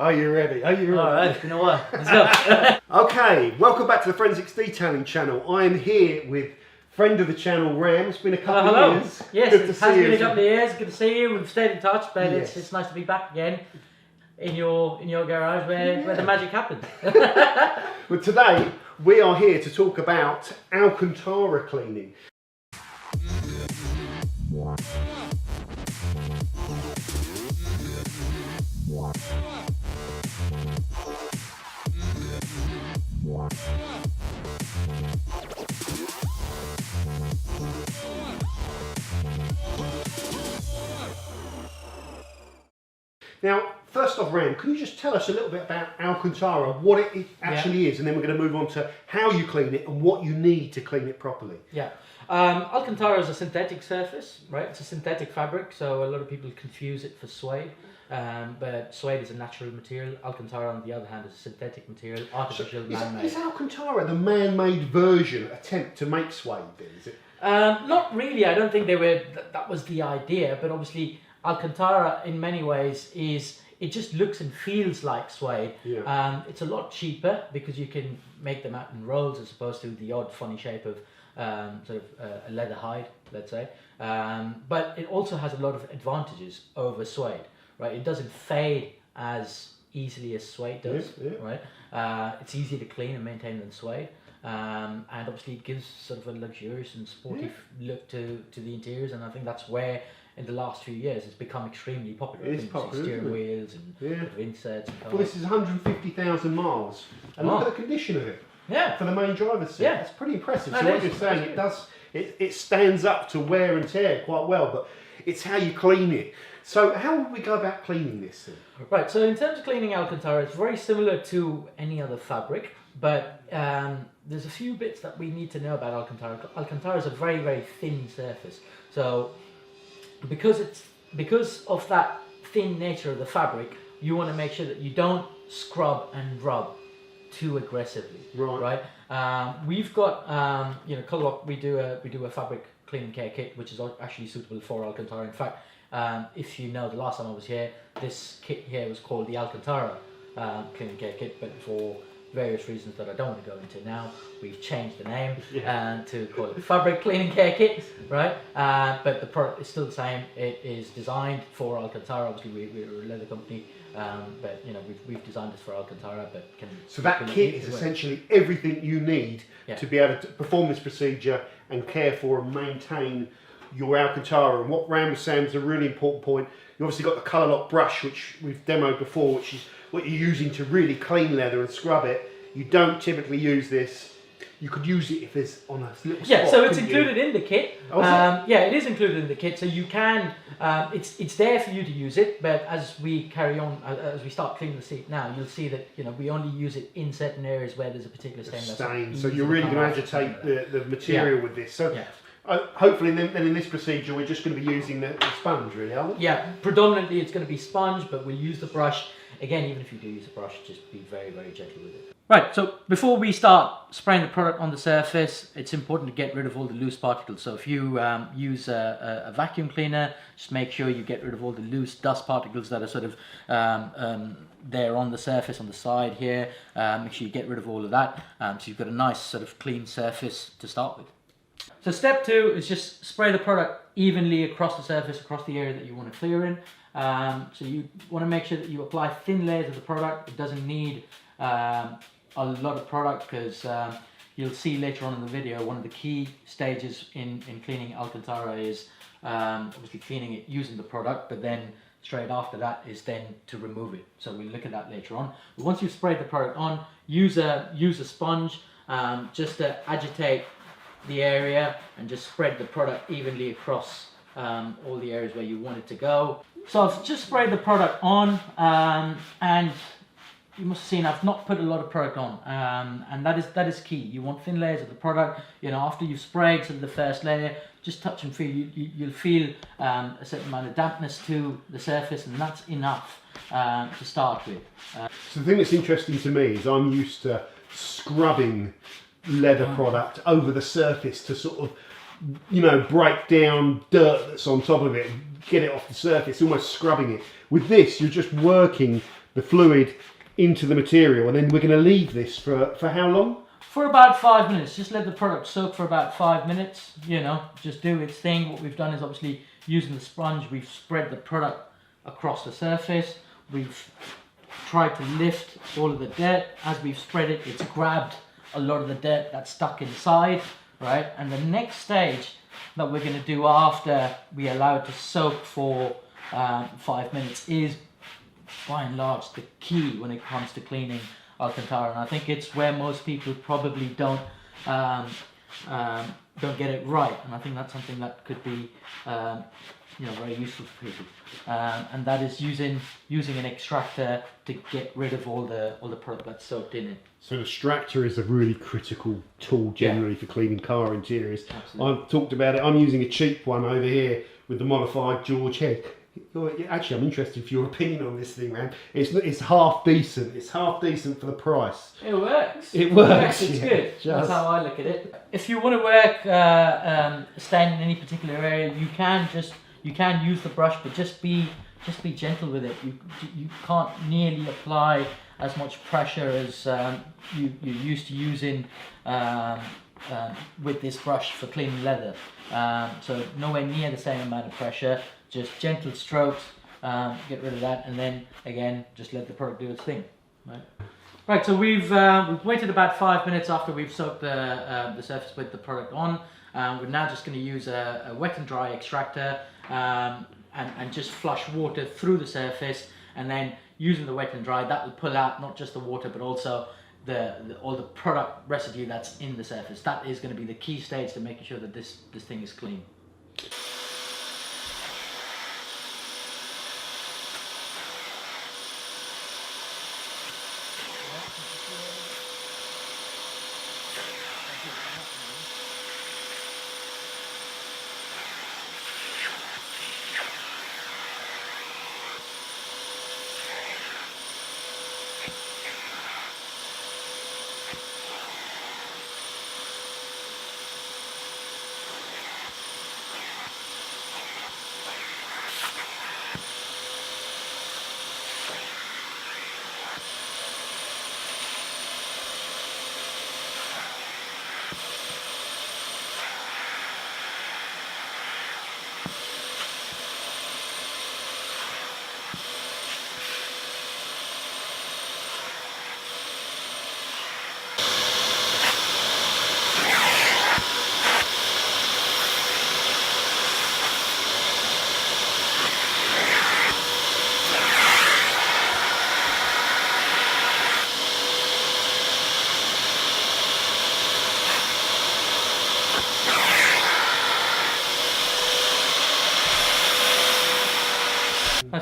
Are you ready? Are you ready? Alright, it's been a while. Let's go. Okay, welcome back to the Forensics Detailing channel. I am here with friend of the channel, Ram. It's been a couple of years. Yes, Good it to has see been you. a couple of years. Good to see you. We've stayed in touch, but Yes. it's nice to be back again in your garage where the magic happens. But today we are here to talk about Alcantara cleaning. Now, first off, Ram, can you just tell us a little bit about Alcantara, what it actually is, and then we're going to move on to how you clean it and what you need to clean it properly. Yeah. Alcantara is a synthetic surface, right? It's a synthetic fabric, so a lot of people confuse it for suede. But suede is a natural material. Alcantara, on the other hand, is a synthetic material, artificial, man-made. Is Alcantara the man-made version, attempt to make suede then, is it? Not really. I don't think they were. That was the idea. But obviously, Alcantara, in many ways, it just looks and feels like suede. Yeah. It's a lot cheaper because you can make them out in rolls as opposed to the odd funny shape of a leather hide, let's say. But it also has a lot of advantages over suede, right? It doesn't fade as easily as suede does, right? It's easier to clean and maintain than suede. And obviously it gives sort of a luxurious and sporty look to the interiors, and I think that's where in the last few years it's become extremely popular. It is popular, steering wheels and bit of inserts and Well, this is 150,000 miles, and look at the condition of it. Yeah. For the main driver's seat, it's pretty impressive. No, So what you're saying, it stands up to wear and tear quite well, but it's how you clean it. So how would we go about cleaning this thing? Right, so in terms of cleaning Alcantara, it's very similar to any other fabric, but there's a few bits that we need to know about Alcantara. Alcantara is a very, very thin surface. So because of that thin nature of the fabric, you want to make sure that you don't scrub and rub too aggressively. Right. We've got Colourlock. We do a fabric cleaning care kit, which is actually suitable for Alcantara. In fact, if you know, the last time I was here, this kit here was called the Alcantara cleaning care kit, but for various reasons that I don't want to go into now, we've changed the name to call it fabric cleaning care kit, right? But the product is still the same. It is designed for Alcantara. Obviously, we're a leather company, but we've designed this for Alcantara. But so that kit is essentially everything you need to be able to perform this procedure and care for and maintain your Alcantara. And what Ram was saying is a really important point. You obviously got the Colourlock brush, which we've demoed before, which is what you're using to really clean leather and scrub it. You don't typically use this. You could use it if it's on a little spot. So it's included in the kit. Oh, is it? Yeah, it is included in the kit. So you can, it's there for you to use it. But as we carry on, as we start cleaning the seat now, you'll see that we only use it in certain areas where there's a particular stain. So you're really going to agitate the material with this. So. Hopefully then in this procedure we're just going to be using the sponge, really, aren't we? Yeah, predominantly it's going to be sponge, but we'll use the brush. Again, even if you do use a brush, just be very, very gentle with it. Right, so before we start spraying the product on the surface, it's important to get rid of all the loose particles. So if you use a vacuum cleaner, just make sure you get rid of all the loose dust particles that are sort of there on the surface, on the side here. Make sure you get rid of all of that, so you've got a nice sort of clean surface to start with. So step 2 is just spray the product evenly across the surface, across the area that you want to clear in. So you want to make sure that you apply thin layers of the product. It doesn't need a lot of product, because you'll see later on in the video, one of the key stages in cleaning Alcantara is obviously cleaning it using the product, but then straight after that is then to remove it. So we'll look at that later on. But once you've sprayed the product on, use a sponge just to agitate the area and just spread the product evenly across all the areas where you want it to go. So I've just sprayed the product on, and you must have seen I've not put a lot of product on, and that is key. You want thin layers of the product. After you've sprayed sort of the first layer, just touch and feel. You'll feel a certain amount of dampness to the surface, and that's enough to start with. So the thing that's interesting to me is I'm used to scrubbing leather product over the surface to sort of break down dirt that's on top of it, get it off the surface, almost scrubbing it. With this, you're just working the fluid into the material, and then we're going to leave this for how long? For about 5 minutes. Just let the product soak for about 5 minutes, you know, just do its thing. What we've done is obviously using the sponge, we've spread the product across the surface. We've tried to lift all of the dirt. As we've spread it, it's grabbed a lot of the dirt that's stuck inside, right? And the next stage that we're going to do after we allow it to soak for 5 minutes is, by and large, the key when it comes to cleaning Alcantara, and I think it's where most people probably don't get it right, and I think that's something that could be you know, very useful for people, and that is using an extractor to get rid of all the product that's soaked in it. So the extractor is a really critical tool generally for cleaning car interiors. Absolutely. I've talked about it. I'm using a cheap one over here with the modified George head. Actually, I'm interested for your opinion on this thing, man. It's half decent. It's half decent for the price. It works. It works. It's yeah, good. That's how I look at it. If you want to work staying in any particular area, you can use the brush, but just be gentle with it. You can't nearly apply as much pressure as you're used to using with this brush for cleaning leather. So nowhere near the same amount of pressure. Just gentle strokes, get rid of that, and then again, just let the product do its thing. Right. So we've waited about 5 minutes after we've soaked the surface with the product on. We're now just going to use a wet and dry extractor and just flush water through the surface, and then using the wet and dry, that will pull out not just the water but also all the product residue that's in the surface. That is going to be the key stage to making sure that this thing is clean.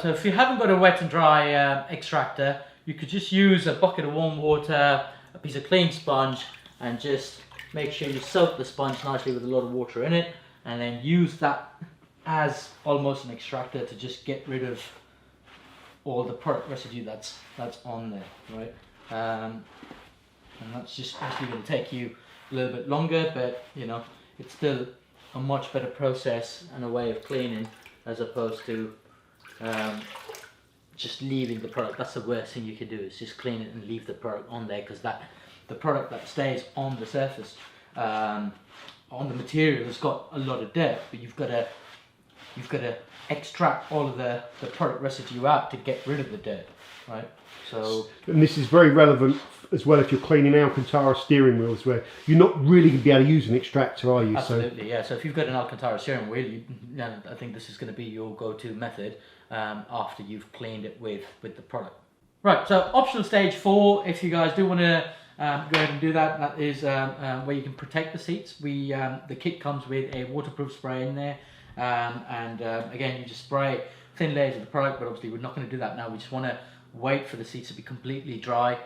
So if you haven't got a wet and dry extractor, you could just use a bucket of warm water, a piece of clean sponge, and just make sure you soak the sponge nicely with a lot of water in it, and then use that as almost an extractor to just get rid of all the product residue that's on there, right? And that's just actually going to take you a little bit longer, but you know, it's still a much better process and a way of cleaning as opposed to just leaving the product. That's the worst thing you can do, is just clean it and leave the product on there, because the product that stays on the surface, on the material, has got a lot of dirt, but you've got to extract all of the product residue out to get rid of the dirt, right? So, and this is very relevant as well if you're cleaning Alcantara steering wheels, where you're not really going to be able to use an extractor, are you? Absolutely, yeah. So if you've got an Alcantara steering wheel, I think this is going to be your go-to method after you've cleaned it with the product. Right, so optional stage 4, if you guys do want to go ahead and do that, that is where you can protect the seats. The kit comes with a waterproof spray in there, and again, you just spray thin layers of the product, but obviously we're not going to do that now. We just want to wait for the seats to be completely dry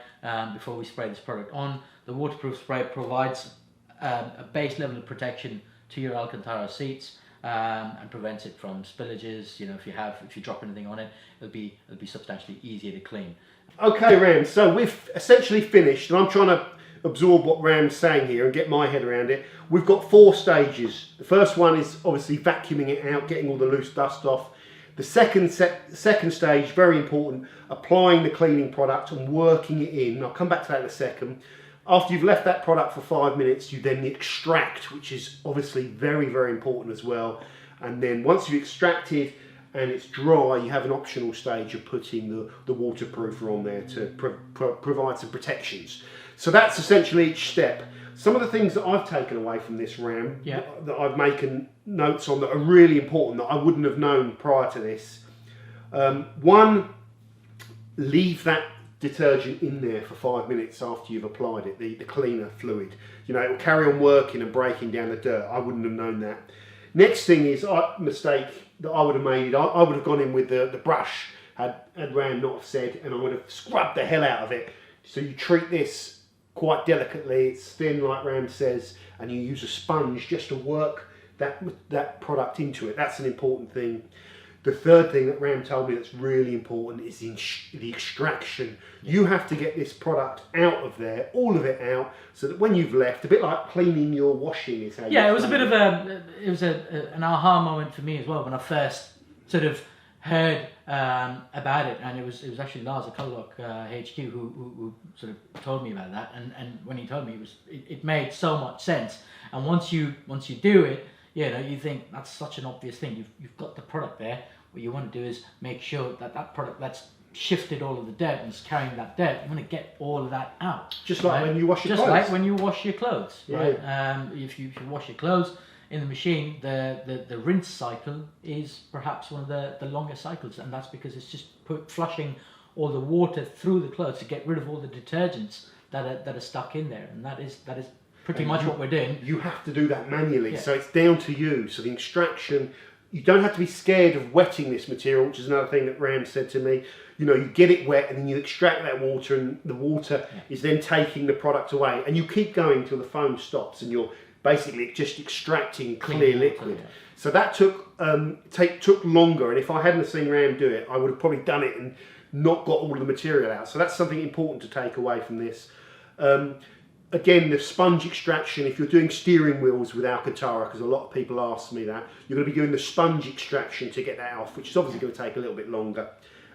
before we spray this product on. The waterproof spray provides a base level of protection to your Alcantara seats and prevents it from spillages. You know, if you drop anything on it, it'll be substantially easier to clean. Okay, Ram, so we've essentially finished, and I'm trying to absorb what Ram's saying here and get my head around it. We've got 4 stages. The first one is obviously vacuuming it out, getting all the loose dust off. The second stage, very important, applying the cleaning product and working it in. I'll come back to that in a second. After you've left that product for 5 minutes, you then extract, which is obviously very, very important as well. And then once you've extracted and it's dry, you have an optional stage of putting the waterproofer on there to provide some protections. So that's essentially each step. Some of the things that I've taken away from this RAM, that I've making notes on that are really important that I wouldn't have known prior to this. One, leave that detergent in there for 5 minutes after you've applied it, the cleaner fluid. You know, it will carry on working and breaking down the dirt. I wouldn't have known that. Next thing is, mistake that I would have made, I would have gone in with the brush, had Ram not have said, and I would have scrubbed the hell out of it. So you treat this quite delicately, it's thin like Ram says, and you use a sponge just to work that product into it. That's an important thing. The third thing that Ram told me that's really important is the extraction. You have to get this product out of there, all of it out, so that when you've left, a bit like cleaning your washing is how you it was a bit of an aha moment for me as well when I first sort of heard about it, and it was actually Lars at Colourlock HQ who sort of told me about that, and when he told me, it made so much sense. And once you do it, you know, you think that's such an obvious thing. You've got the product there. What you want to do is make sure that product that's shifted all of the dirt and is carrying that dirt, you want to get all of that out. Just like when you wash your clothes. Just like when you wash your clothes, right? Yeah. If you wash your clothes in the machine, the rinse cycle is perhaps one of the longer cycles, and that's because it's just flushing all the water through the clothes to get rid of all the detergents that are stuck in there, and that is pretty much what we're doing. You have to do that manually, so it's down to you. So the extraction, you don't have to be scared of wetting this material, which is another thing that Ram said to me. You know, you get it wet and then you extract that water, and the water is then taking the product away, and you keep going till the foam stops and you're basically just extracting clear liquid. So that took longer, and if I hadn't seen Ram do it, I would have probably done it and not got all the material out. So that's something important to take away from this. Again, the sponge extraction, if you're doing steering wheels with Alcantara, because a lot of people ask me that, you're going to be doing the sponge extraction to get that off, which is obviously going to take a little bit longer.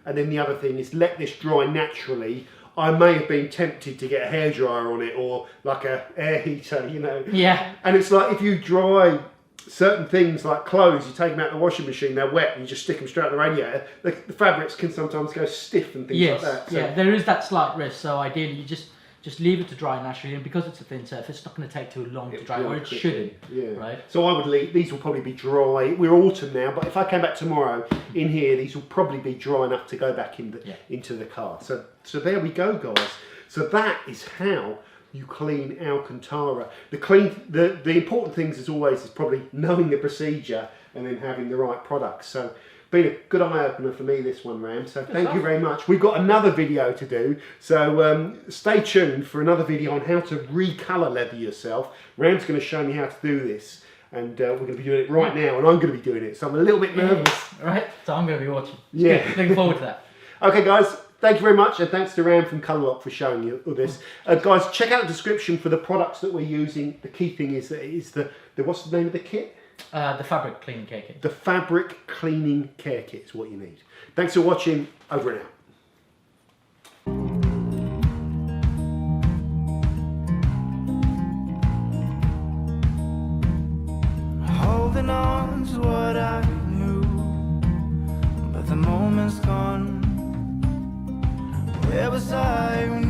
And then the other thing is let this dry naturally. I may have been tempted to get a hairdryer on it or like a air heater, you know. Yeah. And it's like if you dry certain things like clothes, you take them out of the washing machine, they're wet, and you just stick them straight out the radiator, the fabrics can sometimes go stiff and things like that. So. Yeah, there is that slight risk, so ideally you just leave it to dry naturally, and because it's a thin surface, it's not going to take too long to dry, or it shouldn't. Yeah. Right. So I would leave. These will probably be dry. We're autumn now, but if I came back tomorrow in here, these will probably be dry enough to go back into the car. So there we go, guys. So that is how you clean Alcantara. The important things as always is probably knowing the procedure and then having the right products. So. Been a good eye opener for me, this one, Ram. So thank you very much. We've got another video to do, so stay tuned for another video on how to recolour leather yourself. Ram's going to show me how to do this, and we're going to be doing it right now, and I'm going to be doing it. So I'm a little bit nervous. Right. So I'm going to be watching. Yeah. Looking forward to that. Okay, guys. Thank you very much, and thanks to Ram from Colourlock for showing you all this. Guys, check out the description for the products that we're using. The key thing is that it is the what's the name of the kit? The fabric cleaning care kit. The fabric cleaning care kit is what you need. Thanks for watching. Over and out. Holding on to what I knew, but the moment's gone. Where was I when